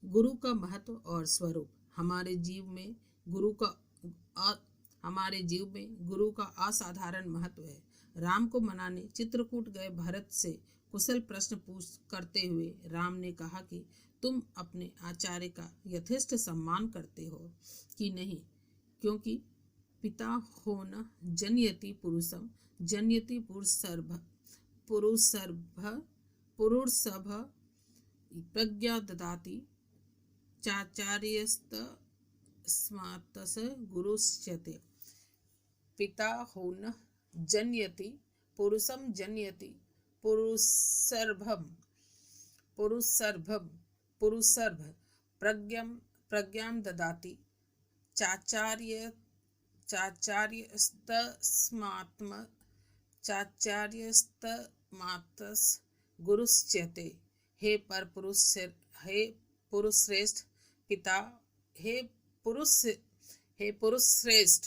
गुरु का महत्व और स्वरूप। हमारे जीव में गुरु का असाधारण महत्व है। राम को मनाने चित्रकूट गए भरत से कुशल प्रश्न पूछ करते हुए राम ने कहा कि तुम अपने आचार्य का यथेष्ट सम्मान करते हो कि नहीं, क्योंकि पिता होना जन्यति पुरुषम जन्यति पुरुषर्भ प्रज्ञा ददाति चाचार्यस्तस्मात्तस गुरुष्यते। पिता होना जन्यति पुरुषम जन्यति पुरुषर्भ प्रज्ञां ददाति चाचार्यस्तस्मात्तस गुरुष्यते। हे पुरुष श्रेष्ठ पिता हे पुरुष श्रेष्ठ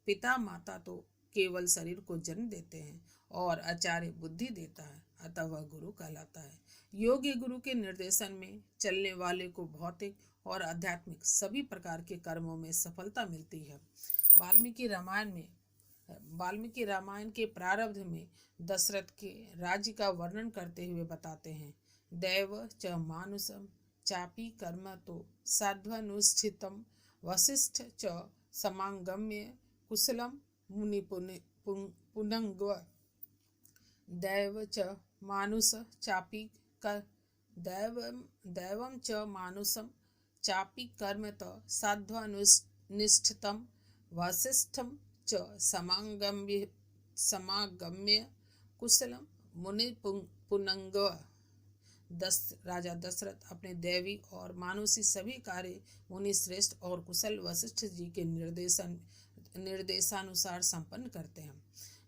पिता माता तो केवल शरीर को जन्म देते हैं और आचार्य बुद्धि देता है, अतः वह गुरु कहलाता है। योग्य गुरु के निर्देशन में चलने वाले को भौतिक और आध्यात्मिक सभी प्रकार के कर्मों में सफलता मिलती है। वाल्मीकि रामायण के प्रारंभ में दशरथ के राज्य का वर्णन करते हुए बताते हैं, दैव च मानुषम चापि कर्म तो साध्वनुष्ठितम वसिष्ठ च समागम्य कुशलम मुनि पुनंगव। दैवं च मानुषम चापि कर्म तो साध्वनुष्ठितम वसिष्ठम च समागम्य कुशलम मुनि पुनंगव। राजा दशरथ अपने दैवी और मानुषी सभी कार्य मुनि श्रेष्ठ और कुशल वशिष्ठ जी के निर्देशानुसार संपन्न करते हैं।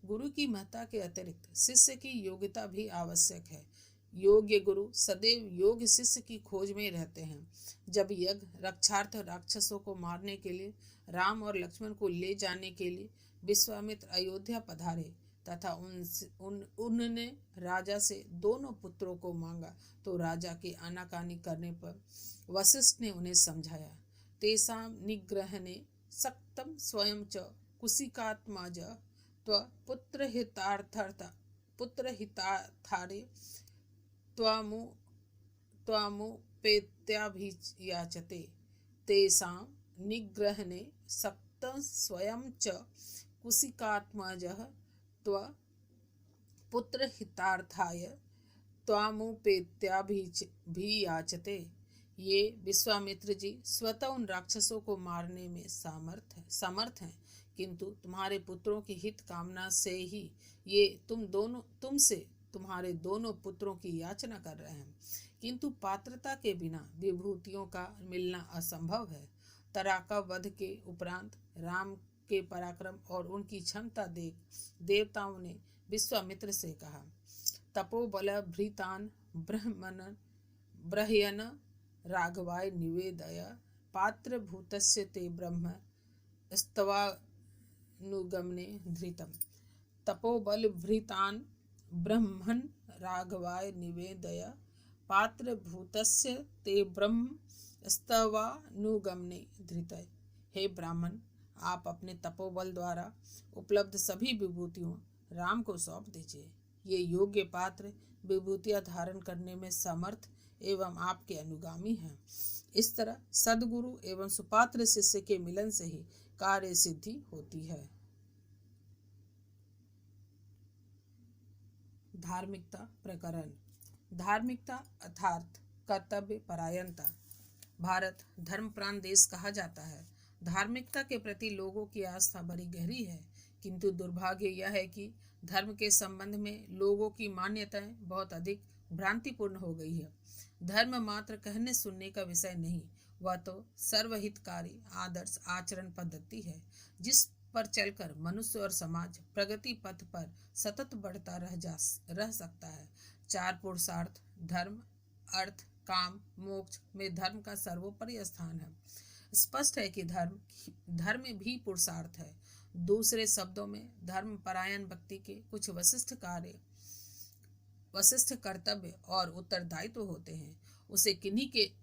गुरु की महत्ता के अतिरिक्त शिष्य की योग्यता भी आवश्यक है। योग्य गुरु सदैव योग्य शिष्य की खोज में रहते हैं। जब यज्ञ रक्षार्थ राक्षसों को मारने के लिए राम और लक्ष्मण को ले जाने के लिए विश्वामित्र अयोध्या पधारे तथा उनने राजा से दोनों पुत्रों को मांगा, तो राजा के आनाकानी करने पर वशिष्ठ ने उन्हें समझाया, तेषां निग्रहणे सक्तं स्वयं च कुशिकात्मज पुत्रहितार्थारे त्वामुपेत्याभियाचते। तेषां निग्रहणे सक्तं स्वयं च कुशिकात्मजः पुत्रहितार्थाय त्वामुपेत्याभियाचते। ये विश्वामित्र जी स्वतः उन राक्षसों को मारने में समर्थ हैं, किंतु तुम्हारे पुत्रों की हित कामना से ही ये तुमसे तुम्हारे दोनों पुत्रों की याचना कर रहे हैं, किंतु पात्रता के बिना विभूतियों का मिलना असंभव है। तराका वध के उपरांत राम के पराक्रम और उनकी क्षमता देख देवताओं ने विश्वामित्र से कहा, तपोबलभृतान् ब्रह्यन राघवाय निवेदय पात्रभूतस्य ते ब्रह्म स्तवानुगमने धृतम्। तपोबलभृतान् ब्रह्मन् राघवाय निवेदय पात्रभूतस्य ते ब्रह्म स्तवानुगमने धृतः। हे ब्राह्मण, आप अपने तपोबल द्वारा उपलब्ध सभी विभूतियों राम को सौंप दीजिए। ये योग्य पात्र विभूतियां धारण करने में समर्थ एवं आपके अनुगामी हैं। इस तरह सद्गुरु एवं सुपात्र शिष्य के मिलन से ही कार्य सिद्धि होती है। धार्मिकता प्रकरण। धार्मिकता अर्थात कर्तव्य परायणता। भारत धर्मप्राण देश कहा जाता है। धार्मिकता के प्रति लोगों की आस्था बड़ी गहरी है, किंतु दुर्भाग्य यह है कि धर्म के संबंध में लोगों की मान्यताएं बहुत अधिक भ्रांतिपूर्ण हो गई है। धर्म मात्र कहने सुनने का विषय नहीं, वह तो सर्वहितकारी आदर्श आचरण पद्धति है, जिस पर चलकर मनुष्य और समाज प्रगति पथ पर सतत बढ़ता रह सकता है। चार पुरुषार्थ धर्म, अर्थ, काम, मोक्ष में धर्म का सर्वोपरि स्थान है। स्पष्ट है कि धर्म भी पुरुषार्थ है। दूसरे शब्दों में धर्म परायण व्यक्ति के कुछ विशिष्ट कर्तव्य और उत्तरदायित्व होते हैं उसे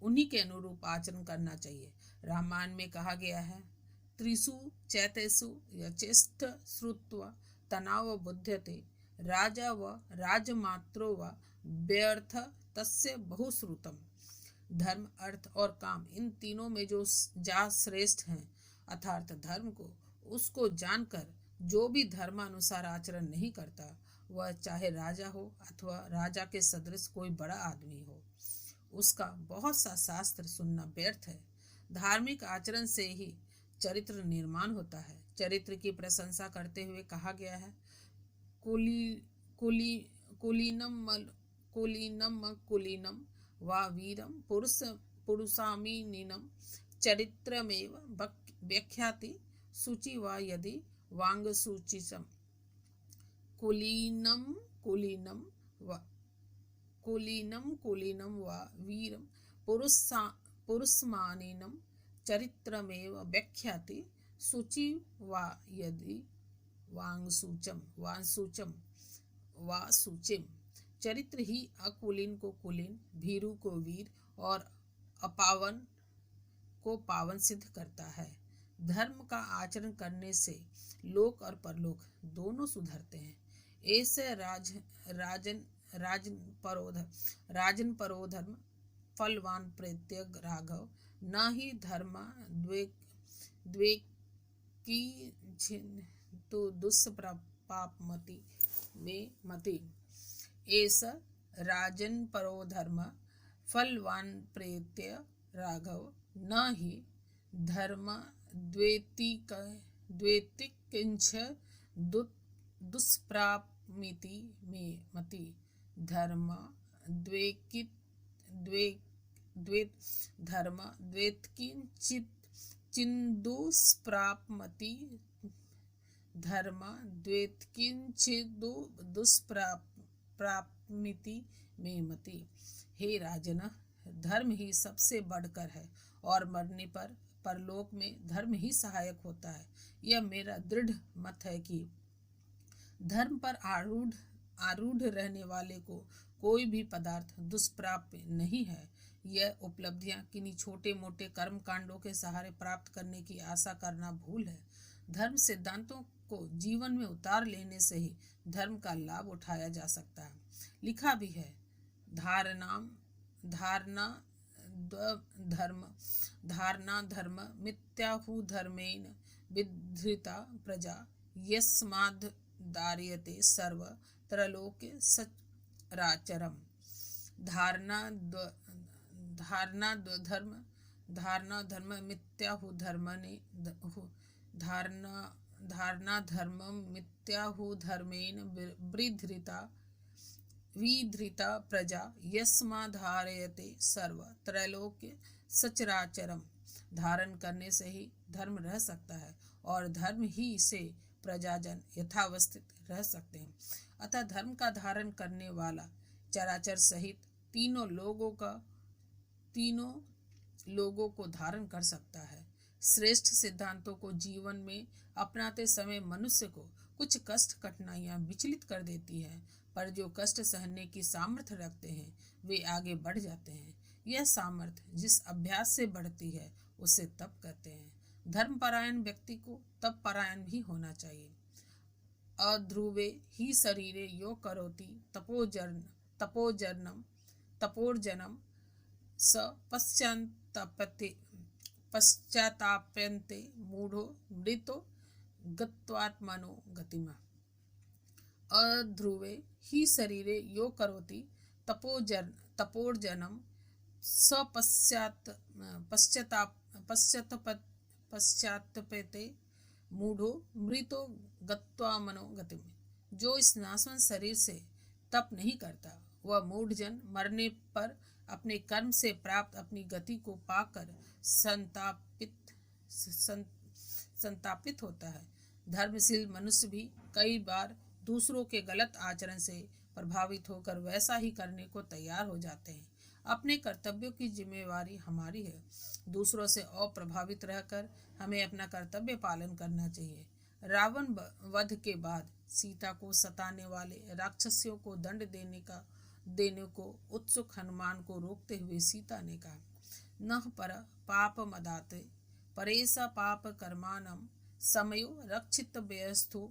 उन्हीं के अनुरूप आचरण करना चाहिए। रामायण में कहा गया है, त्रिषु चैतेषु यचेष्ट श्रुत्वा तनाव बुध्यते राजा व राजमात्रो व व्यर्थ तस्य बहुश्रुतम। धर्म, अर्थ और काम, इन तीनों में जो जा श्रेष्ठ हैं, अर्थात धर्म को, उसको जानकर जो भी धर्मानुसार आचरण नहीं करता, वह चाहे राजा हो अथवा राजा के सदृश कोई बड़ा आदमी हो, उसका बहुत सा शास्त्र सुनना व्यर्थ है। धार्मिक आचरण से ही चरित्र निर्माण होता है। चरित्र की प्रशंसा करते हुए कहा गया है, कुली कुली कुलीनम वा वीरम पुरुषामीनिनम चरित्रमेव व्याख्याति शुचि वा यदि वांगसूचिसम। कुलीनम वा वीरम पुरुषमानिनम चरित्रमेव व्याख्याति शुचि वा यदि वांसूचम चरित्र ही अकुलीन को कुलीन, भीरु को वीर और अपावन को पावन सिद्ध करता है। धर्म का आचरण करने से लोक और परलोक दोनों सुधरते हैं। ऐसे राजन परोधर्म फलवान प्रेत्य राघव न ही धर्म द्वेकी तो दुष्प्रपापमति में मति। एस राजन परो धर्म फलवान प्रेत्य राघव न ही धर्म द्वेति किंच दुष्प्रापमिति में मति। धर्म द्वेत्किंचित चिन्दुष्प्रापमति। धर्म दुष्प्रापमिति में मति। हे राजन, धर्म ही सबसे बढ़कर है और मरने पर परलोक में धर्म ही सहायक होता है। यह मेरा दृढ़ मत है कि धर्म पर आरूढ़ रहने वाले को कोई भी पदार्थ दुष्प्राप्य नहीं है। यह उपलब्धियां किन्हीं छोटे मोटे कर्म कांडों के सहारे प्राप्त करने की आशा करना भूल है। धर्म सिद्धांतों को जीवन में उतार लेने से ही धर्म का लाभ उठाया जा सकता है। लिखा भी है, धारणा धर्म मिथ्याहु धर्मेण विधृता प्रजा यस्माद् दार्यते सर्व त्रैलोक्य सचराचरम्। धारणा धर्म मिथ्याहु धर्मेण विधृता प्रजा यस्माधारयते सर्व त्रैलोक्य सचराचरम। धारण करने से ही धर्म रह सकता है और धर्म ही से प्रजाजन यथावस्थित रह सकते हैं। अतः धर्म का धारण करने वाला चराचर सहित तीनों लोगों को धारण कर सकता है। श्रेष्ठ सिद्धांतों को जीवन में अपनाते समय मनुष्य को कुछ कष्ट कठिनाइयां विचलित कर देती हैं, पर जो कष्ट सहने की सामर्थ्य रखते हैं वे आगे बढ़ जाते हैं। यह सामर्थ्य जिस अभ्यास से बढ़ती है उसे तप कहते हैं। धर्मपरायण व्यक्ति को तप परायण भी होना चाहिए। अध्रुवे ही शरीरे यो करोति तपोर्जनम स पश्चाताप्यन्ते मूढ़ो मृतो गत्वात्मनो गतिमा। अध्रुवे ही शरीरे यो करोति तपोर्जनम स पश्चाताप्यते मूढ़ो मृतो गत्वा मनो गतिम। जो इस नाशवान शरीर से तप नहीं करता वह मूढ़जन मरने पर अपने कर्म से प्राप्त अपनी गति को पाकर संतापित होता है। धर्मशील मनुष्य भी कई बार दूसरों के गलत आचरण से प्रभावित होकर वैसा ही करने को तैयार हो जाते हैं। अपने कर्तव्यों की जिम्मेवारी हमारी है। दूसरों से अप्रभावित रहकर हमें अपना कर्तव्य पालन करना चाहिए। रावण वध के बाद सीता को सताने वाले राक्षसियों को दंड देने को उत्सुक हनुमान को रोकते हुए सीता ने कहा, नह पर पाप मदाते परेसा पाप कर्मानम समयो रक्षित व्यस्तु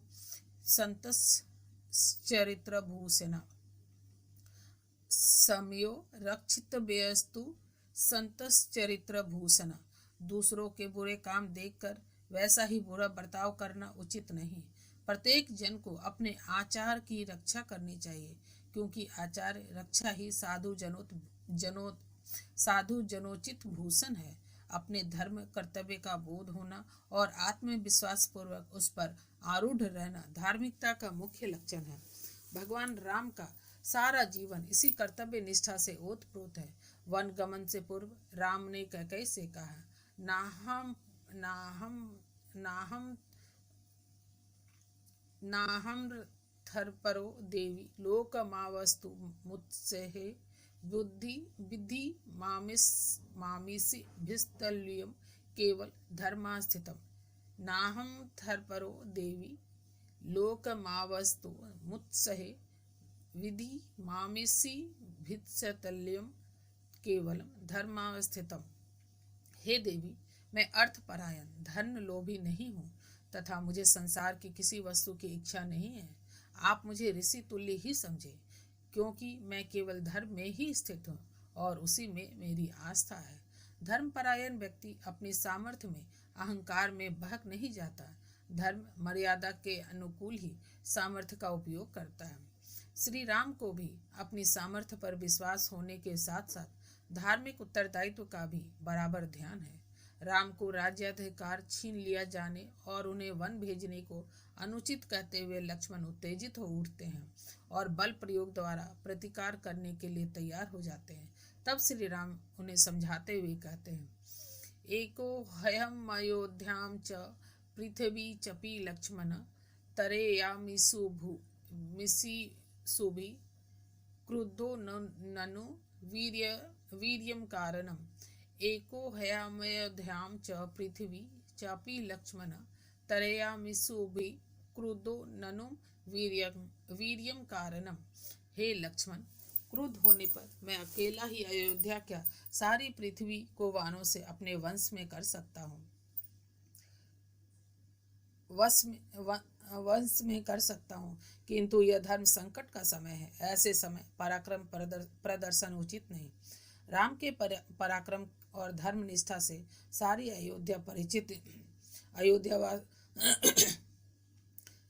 संतस चरित्र भूषण। समयो रक्षित व्यस्तु संतस चरित्र भूषण। दूसरों के बुरे काम देखकर वैसा ही बुरा बर्ताव करना उचित नहीं। प्रत्येक जन को अपने आचार की रक्षा करनी चाहिए, क्योंकि आचार रक्षा ही साधु जनोचित भूषण है। अपने धर्म कर्तव्य का बोध होना और आत्मविश्वास पूर्वक उस पर आरूढ़ रहना धार्मिकता का मुख्य लक्षण है। भगवान राम का सारा जीवन इसी कर्तव्य निष्ठा से ओतप्रोत है। वन गमन से पूर्व राम ने कैकेयी से कहा, नाहम थर्परो देवी लोकमावस्तु मुत्सहे बुद्धि विधि मामिसि भिस्तल्यम केवल धर्मास्थितम। नाहम थर्परो देवी लोकमावस्तु मुत्सहे विधि मामिसि भित्सतल्यम केवलम धर्मावस्थितम। हे देवी, मैं अर्थपरायण धन लोभी नहीं हूँ तथा मुझे संसार की किसी वस्तु की इच्छा नहीं है। आप मुझे ऋषि तुल्य ही समझे, क्योंकि मैं केवल धर्म में ही स्थित हूँ और उसी में मेरी आस्था है। धर्मपरायण व्यक्ति अपनी सामर्थ्य में अहंकार में बहक नहीं जाता। धर्म मर्यादा के अनुकूल ही सामर्थ्य का उपयोग करता है। श्री राम को भी अपनी सामर्थ्य पर विश्वास होने के साथ साथ धार्मिक उत्तरदायित्व का भी बराबर ध्यान है। राम को राज्याधिकार छीन लिया जाने और उन्हें वन भेजने को अनुचित कहते हुए लक्ष्मण उत्तेजित हो उठते हैं और बल प्रयोग द्वारा प्रतिकार करने के लिए तैयार हो जाते हैं। तब श्री राम उन्हें समझाते हुए कहते हैं, एको हयम अयोध्याम च पृथ्वी चपी लक्ष्मण तरेयामिषु सुभि क्रुद्धो ननु वीर्यम कारणम। एको हयामयोध्याम च पृथ्वी चापी लक्ष्मण तरेयामिषुभि क्रुद्धो ननु वीर्यम कारणम। हे लक्ष्मण, क्रुद्ध होने पर मैं अकेला ही अयोध्या क्या सारी पृथ्वी को वानों से अपने वंश में कर सकता हूँ, वंश में कर सकता हूँ, किंतु यह धर्म संकट का समय है। ऐसे समय पराक्रम प्रदर्शन उचित नहीं। राम के पराक्रम और धर्म निष्ठा से सारी अयोध्या परिचित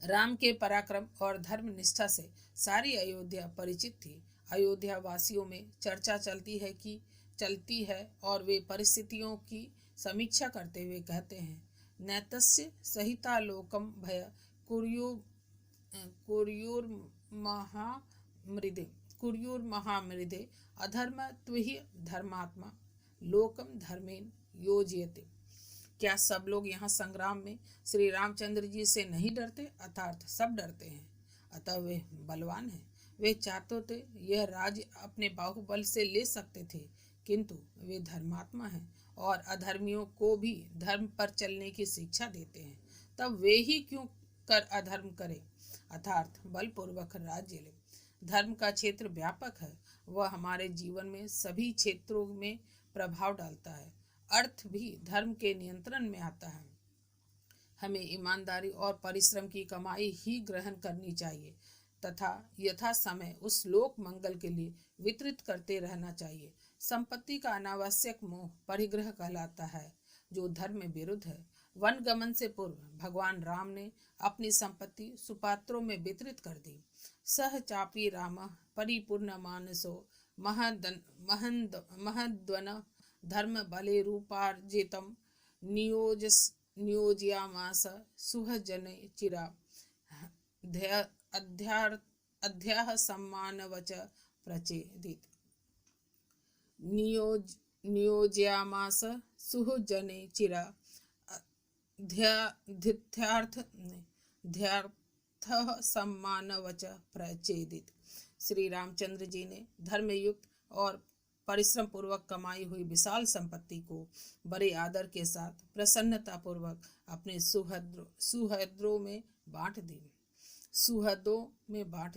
राम के पराक्रम और धर्म निष्ठा से सारी अयोध्या परिचित थी। अयोध्या वासियों में चर्चा चलती है और वे परिस्थितियों की समीक्षा करते हुए कहते हैं, नैतस्य सहितालोकम भय कुर्युर्महामृदे अधर्म त्विहि धर्मात्मा लोकम धर्मेन योजयते। क्या सब लोग यहाँ संग्राम में श्री रामचंद्र जी से नहीं डरते? अर्थात सब डरते हैं, अतः वे बलवान हैं। वे चाहते थे यह राज्य अपने बाहुबल से ले सकते थे, किंतु वे धर्मात्मा हैं और अधर्मियों को भी धर्म पर चलने की शिक्षा देते हैं। तब वे ही क्यों कर अधर्म करें, अर्थात बलपूर्वक राज्य ले। धर्म का क्षेत्र व्यापक है, वह हमारे जीवन में सभी क्षेत्रों में प्रभाव डालता है। अर्थ भी धर्म के नियंत्रण में आता है। हमें ईमानदारी और परिश्रम की कमाई ही ग्रहण करनी चाहिए तथा यथा समय उस लोक मंगल के लिए वितरित करते रहना चाहिए। संपत्ति का अनावश्यक मोह परिग्रह कहलाता है, जो धर्म विरुद्ध है। वन गमन से पूर्व भगवान राम ने अपनी संपत्ति सुपात्रों में वितरित कर दी। सह चापी राम परिपूर्ण मानसो महद्वन धर्म बले रूपार्जितम नियोजयामास सुहजने चिरा अध्याह सम्मानवच प्रचेदित। नियोजयामास सुहजने चिरा ध्यार्थ सम्मानवच प्रचेदित। श्री रामचंद्र जी ने धर्मयुक्त और परिश्रम पूर्वक कमाई हुई विशाल संपत्ति को बड़े आदर के साथ प्रसन्नता पूर्वक अपने सुहृदों में बांट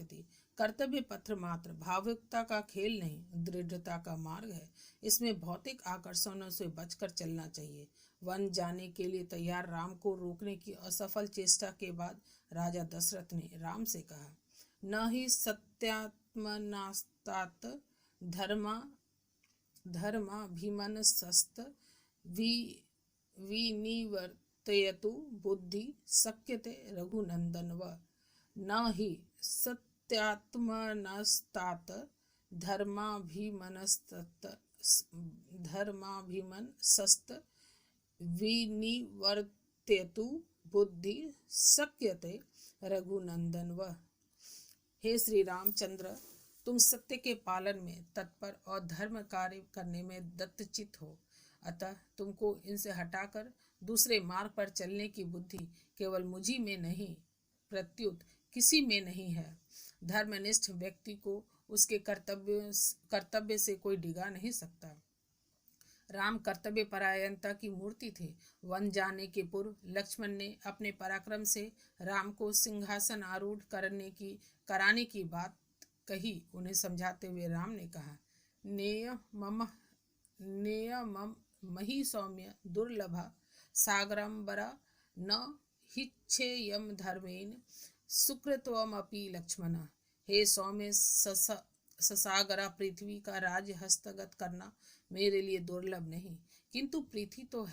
दी। कर्तव्य पत्र मात्र भावुकता का खेल नहीं, दृढ़ता का मार्ग है। इसमें भौतिक आकर्षणों से बचकर चलना चाहिए। वन जाने के लिए तैयार राम को रोकने की असफल चेष्टा के बाद राजा दशरथ ने राम से कहा, न ही सत्यात्मनास्तात धर्मा धर्माभिमनसस्त विनिवर्तयतु बुद्धि शक्यते रघुनंदन व न ही सत्यात्मनस्तात धर्माभिमनसस्त विनिवर्तयतु बुद्धि शक्यते रघुनंदन व। हे श्री रामचंद्र, तुम सत्य के पालन में तत्पर और धर्म कार्य करने में दत्तचित हो, अतः तुमको इनसे हटाकर दूसरे मार्ग पर चलने की बुद्धि केवल मुझी में नहीं प्रत्युत किसी में नहीं है। धर्मनिष्ठ व्यक्ति को उसके कर्तव्य से कोई डिगा नहीं सकता। राम कर्तव्य परायणता की मूर्ति थे। वन जाने के पूर्व लक्ष्मण ने अपने पराक्रम से राम को सिंहासन आरूढ़ कराने की बात कही। उन्हें समझाते हुए राम ने कहा, नेयमम मही सौम्य दुर्लभा सागरंबरा न हिच्छेयम धर्मेन सुकृतवमपि लक्ष्मण। हे सौम्य ससागरा, पृथ्वी का राज्य हस्तगत करना मेरे लिए दुर्लभ नहीं, किंतु पृथ्वी तो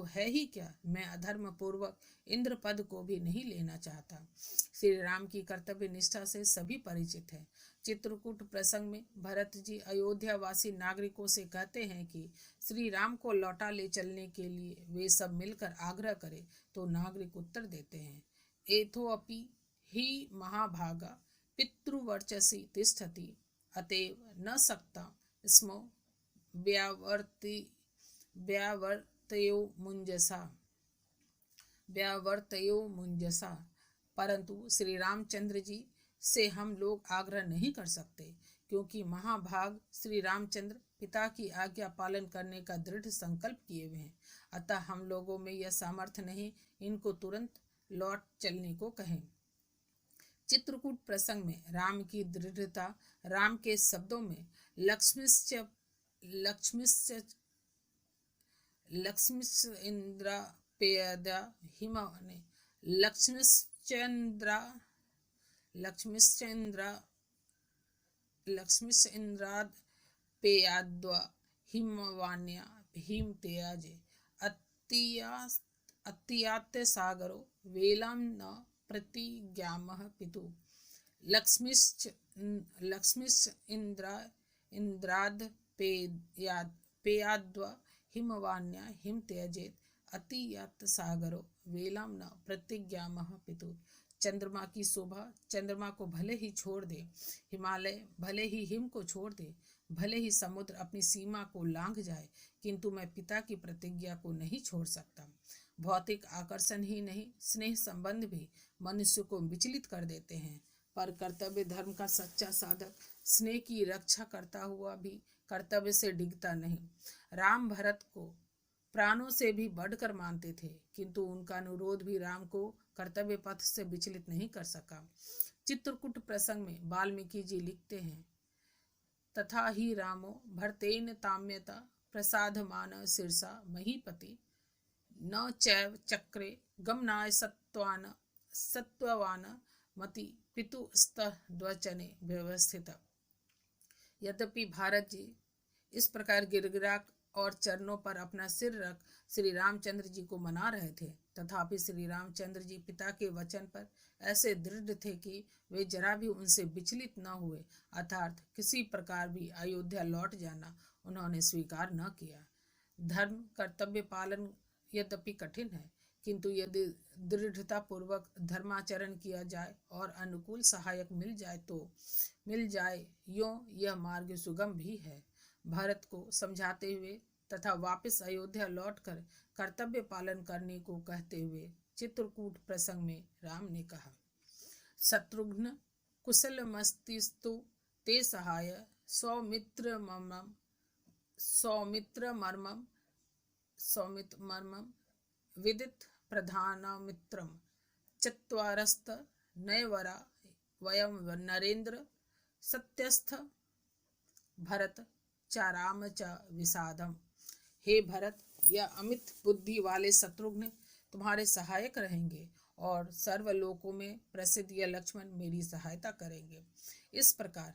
है ही क्या। मैं अधर्म पूर्वक इंद्र पद को भी नहीं लेना चाहता। श्री राम की कर्तव्य निष्ठा से सभी परिचित हैं। चित्रकूट प्रसंग में भरत जी अयोध्या वासी नागरिकों से कहते हैं कि श्री राम को लौटा ले चलने के लिए वे सब मिलकर आग्रह करें, तो नागरिक उत्तर देते हैं, एथोपि ही महाभागा पितृवर्चसी तिष्ठति अतएव न सकता स्मो व्यावर्तयो मुंजसा। परंतु श्री रामचंद्र जी से हम लोग आग्रह नहीं कर सकते, क्योंकि महाभाग श्री रामचंद्र पिता की आज्ञा पालन करने का दृढ़ संकल्प किए हुए हैं। अतः हम लोगों में यह सामर्थ्य नहीं इनको तुरंत लौट चलने को कहें। चित्रकूट प्रसंग में राम की दृढ़ता राम के शब्दों में लक्ष्मीश्चंद्राद पेयाद्वा हिमवान्या हिम तेयाजे अत्यात्य सागरो वेलाम न प्रतिज्ञामः पितु। लक्ष्मीश्चंद्राद पेयाद्वा हिमवान्या हिम तेजेत अतियात सागरो वेलाम न प्रतिज्ञामः पितु। चंद्रमा की शोभा चंद्रमा को भले ही छोड़ दे, हिमालय भले ही हिम को छोड़ दे, भले ही समुद्र अपनी सीमा को लांघ जाए, किंतु मैं पिता की प्रतिज्ञा को नहीं छोड़ सकता। भौतिक आकर्षण ही नहीं, स्नेह संबंध भी मनुष्य को विचलित कर देते हैं, पर कर्तव्य धर्म का सच्चा साधक स्नेह की रक्षा करता हुआ भी कर्तव्य से डिगता नहीं। राम भरत को प्राणों से भी बढ़कर मानते थे, किंतु उनका अनुरोध भी राम को कर्तव्य पथ से विचलित नहीं कर सका। चित्रकूट प्रसंग में वाल्मीकि जी लिखते हैं, तथा ही रामो भरतेन ताम्यता प्रसादमान शीर्षा महीपति न चैव चक्रे गमनाय सत्वान मति पितुस्तद्वचने व्यवस्थित। यद्यपि भारत जी इस प्रकार गिरगिरा और चरणों पर अपना सिर रख श्री रामचंद्र जी को मना रहे थे, तथापि श्री रामचंद्र जी पिता के वचन पर ऐसे दृढ़ थे कि वे जरा भी उनसे विचलित न हुए, अर्थात किसी प्रकार भी अयोध्या लौट जाना उन्होंने स्वीकार न किया। धर्म कर्तव्य पालन यद्यपि कठिन है, किंतु यदि दृढ़ता पूर्वक धर्माचरण किया जाए और अनुकूल सहायक मिल जाए यों यह मार्ग सुगम भी है। भरत को समझाते हुए तथा वापस अयोध्या लौटकर कर्तव्य पालन करने को कहते हुए चित्रकूट प्रसंग में राम ने कहा, शत्रुघ्न कुशलमस्तिस्तु ते सहाय सौमित्रमर्मम विदित प्रधानमित्रम चत्वारस्त नयवरा वयम नरेंद्र सत्यस्थ भरत चाराम च विषादम। हे भरत, यह अमित बुद्धि वाले शत्रुघ्न तुम्हारे सहायक रहेंगे और सर्वलोकों में प्रसिद्ध यह लक्ष्मण मेरी सहायता करेंगे। इस प्रकार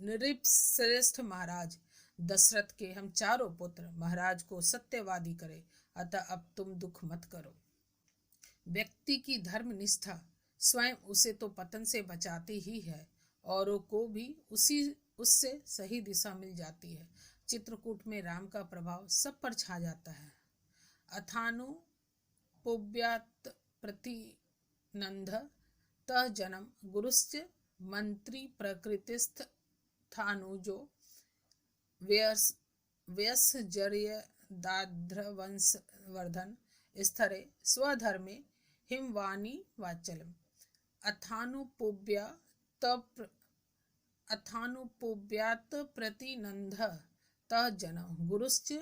नृपश्रेष्ठ महाराज दशरथ के हम चारों पुत्र महाराज को सत्यवादी करे, अतः अब तुम दुख मत करो। व्यक्ति की धर्म निष्ठा स्वयं उसे तो पतन से बचाती ही है, औरों को भी उससे सही दिशा मिल जाती है। चित्रकूट में राम का प्रभाव सब पर छा जाता है। अथानुपुब्यात् प्रतिनंद तः जन्म गुरुश्च मंत्री प्रकृतिस्थानुजो व्यसजर्यदाध्रवंशवर्धन स्थरे स्वधर्मे हिमवाणी वाचलम्। अथानुपुब्यात् प्रतिनंद तः जन्म गुरुश्च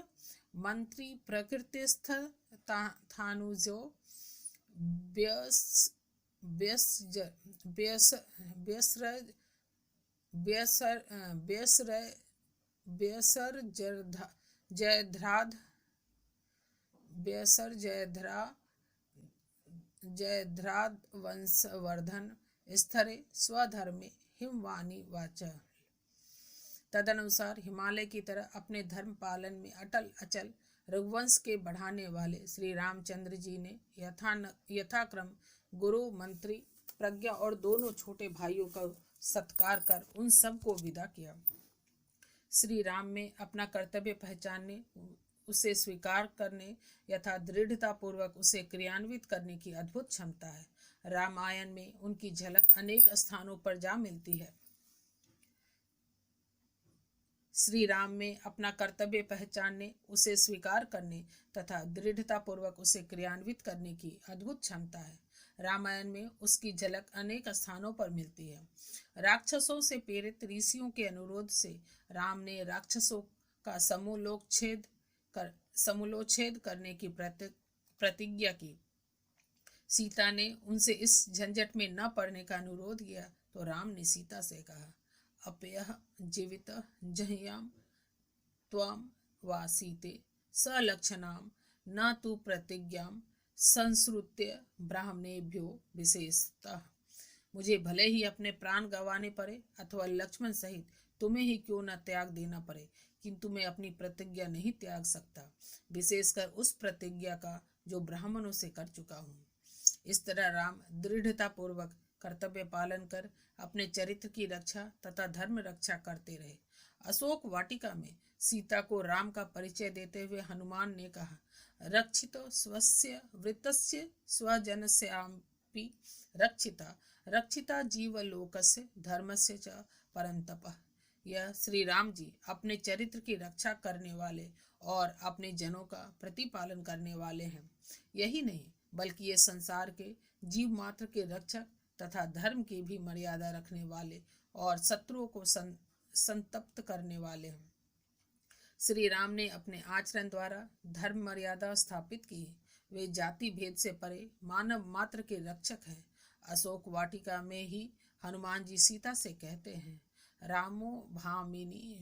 मंत्री प्रकृतिस्थानुजो जयद्राद वंशवर्धन स्थरे स्वधर्मे हिमवाणी वाचा। तदनुसार हिमालय की तरह अपने धर्म पालन में अटल अचल रघुवंश के बढ़ाने वाले श्री रामचंद्र जी ने यथाक्रम गुरु, मंत्री, प्रज्ञा और दोनों छोटे भाइयों का सत्कार कर उन सब को विदा किया। श्री राम में अपना कर्तव्य पहचानने, उसे स्वीकार करने यथा दृढ़ता पूर्वक उसे क्रियान्वित करने की अद्भुत क्षमता है। रामायण में उनकी झलक अनेक स्थानों पर जा मिलती है। श्री राम में अपना कर्तव्य पहचानने, उसे स्वीकार करने तथा दृढ़ता पूर्वक उसे क्रियान्वित करने की अद्भुत क्षमता है। रामायण में उसकी झलक अनेक स्थानों पर मिलती है। राक्षसों से प्रेरित ऋषियों के अनुरोध से राम ने राक्षसों का समूलोच्छेद करने की प्रतिज्ञा की। सीता ने उनसे इस झंझट में न पड़ने का अनुरोध किया तो राम ने सीता से कहा, अपयः जीवित जह्याम त्वाम वा सीते सलक्षणाम न तु प्रतिज्ञाम संश्रुत्य ब्राह्मणेभ्यो विशेषतः। मुझे भले ही अपने प्राण गंवाने पड़े अथवा लक्ष्मण सहित तुम्हें ही क्यों न त्याग देना पड़े, किंतु मैं अपनी प्रतिज्ञा नहीं त्याग सकता, विशेषकर उस प्रतिज्ञा का जो ब्राह्मणों से कर चुका हूँ। इस तरह राम दृढ़ता पूर्वक कर्तव्य पालन कर अपने चरित्र की रक्षा तथा धर्म रक्षा करते रहे। अशोक वाटिका में सीता को राम का परिचय देते हुए हनुमान ने कहा, रक्षितो स्वस्य वृत्तस्य स्वजनस्यापि रक्षिता रक्षिता जीवलोकस्य धर्मस्य च परंतपः। यह श्री राम जी अपने चरित्र की रक्षा करने वाले और अपने जनों का प्रतिपालन करने वाले हैं। यही नहीं बल्कि ये संसार के जीव मात्र के रक्षक तथा धर्म की भी मर्यादा रखने वाले और शत्रुओं को संतप्त करने वाले हैं। श्री राम ने अपने आचरण द्वारा धर्म मर्यादा स्थापित की है। वे जाति भेद से परे मानव मात्र के रक्षक हैं। अशोक वाटिका में ही हनुमान जी सीता से कहते हैं, रामो भामिनी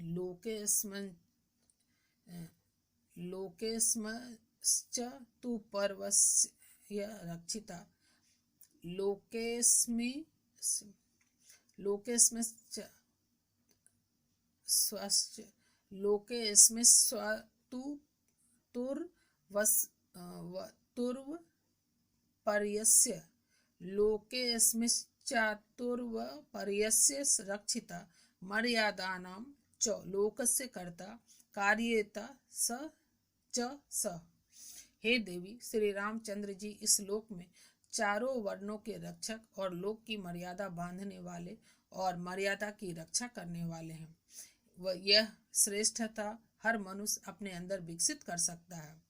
लोकेस्मश्च तु पर्वस्य रक्षिता लोकेस्मिस्त्वतु तुर्वपर्यस्य लोकेस्मिश्चातुर्वपर्यस्य रक्षिता मर्यादानां च लोकस्य कर्ता कार्येता स। हे देवी, श्री रामचंद्र जी इस लोक में चारों वर्णों के रक्षक और लोक की मर्यादा बांधने वाले और मर्यादा की रक्षा करने वाले हैं। यह श्रेष्ठता हर मनुष्य अपने अंदर विकसित कर सकता है।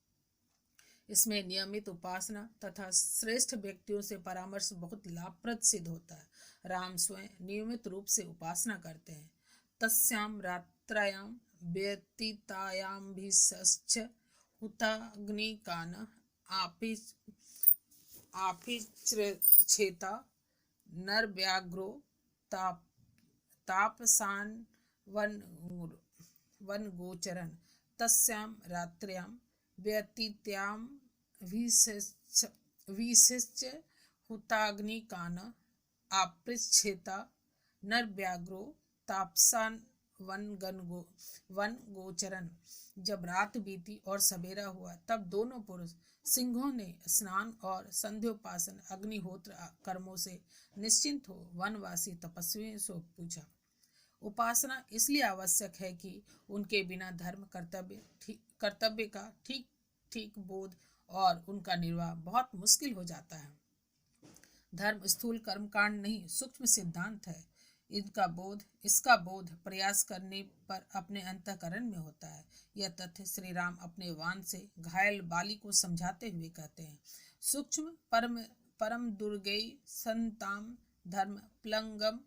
इसमें नियमित उपासना तथा श्रेष्ठ व्यक्तियों से परामर्श बहुत लाभप्रद सिद्ध होता है। राम स्वयं नियमित रूप से उपासना करते हैं। तस्याम रात्रायां व्यतीतायाम्भिश्च हुताग्निकान आपिच्रेता नर व्याघ्रो ताप तापसान वन गोचरन तस्याम रात्र्यां व्यतीत्यां विशिष्य हुताग्निकान आपृच्छेता नरव्याघ्रो तापसान वन गोचरन। जब रात बीती और सवेरा हुआ तब दोनों पुरुष सिंहों ने स्नान और संध्योपासन अग्निहोत्र कर्मों से निश्चिंत हो वनवासी तपस्वियों से पूछा। उपासना इसलिए आवश्यक है कि उनके बिना धर्म कर्तव्य का ठीक ठीक बोध और उनका निर्वाह बहुत मुश्किल हो जाता है। धर्म स्थूल कर्मकांड नहीं, सूक्ष्म सिद्धांत है। इसका बोध प्रयास करने पर अपने अंतःकरण में होता है। यह तथ्य श्री राम अपने वान से घायल बाली को समझाते हुए कहते हैं। सूक्ष्म परम दुर्गेय संताम धर्म प्लंगम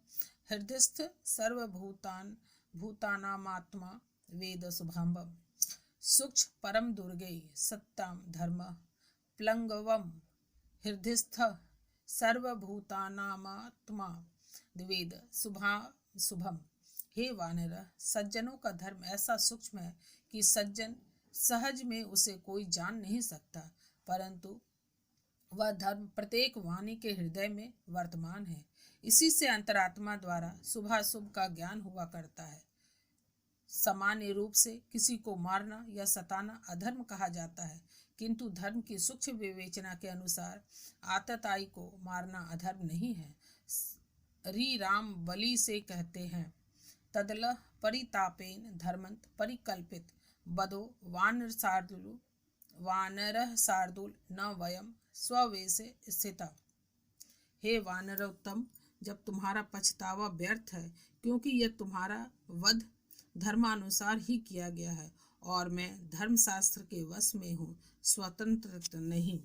हृदयस्थ भूतानामात्मा वेद शुभम। सूक्ष्म परम दुर्गेय सत्ताम धर्म प्लंगवम हृदयस्थ सर्वभूतानामात्मा वेद शुभम। हे वानर, सज्जनों का धर्म ऐसा सूक्ष्म है कि सज्जन सहज में उसे कोई जान नहीं सकता, परंतु वह धर्म प्रत्येक वाणी के हृदय में वर्तमान है। इसी से अंतरात्मा द्वारा शुभाशुभ का ज्ञान हुआ करता है। सामान्य रूप से किसी को मारना या सताना अधर्म कहा जाता है, किंतु धर्म की सूक्ष्म विवेचना के अनुसार आतताई को मारना अधर्म नहीं है। री राम बलि से कहते हैं, तदलह परितापेन धर्मंत परिकल्पित बदो वानरः शार्दूल न वयम स्ववेशे स्थिता। हे वानरोत्तम, जब तुम्हारा पछतावा व्यर्थ है, क्योंकि यह तुम्हारा वध धर्मानुसार ही किया गया है और मैं धर्मशास्त्र के वश में हूँ, स्वतंत्र नहीं।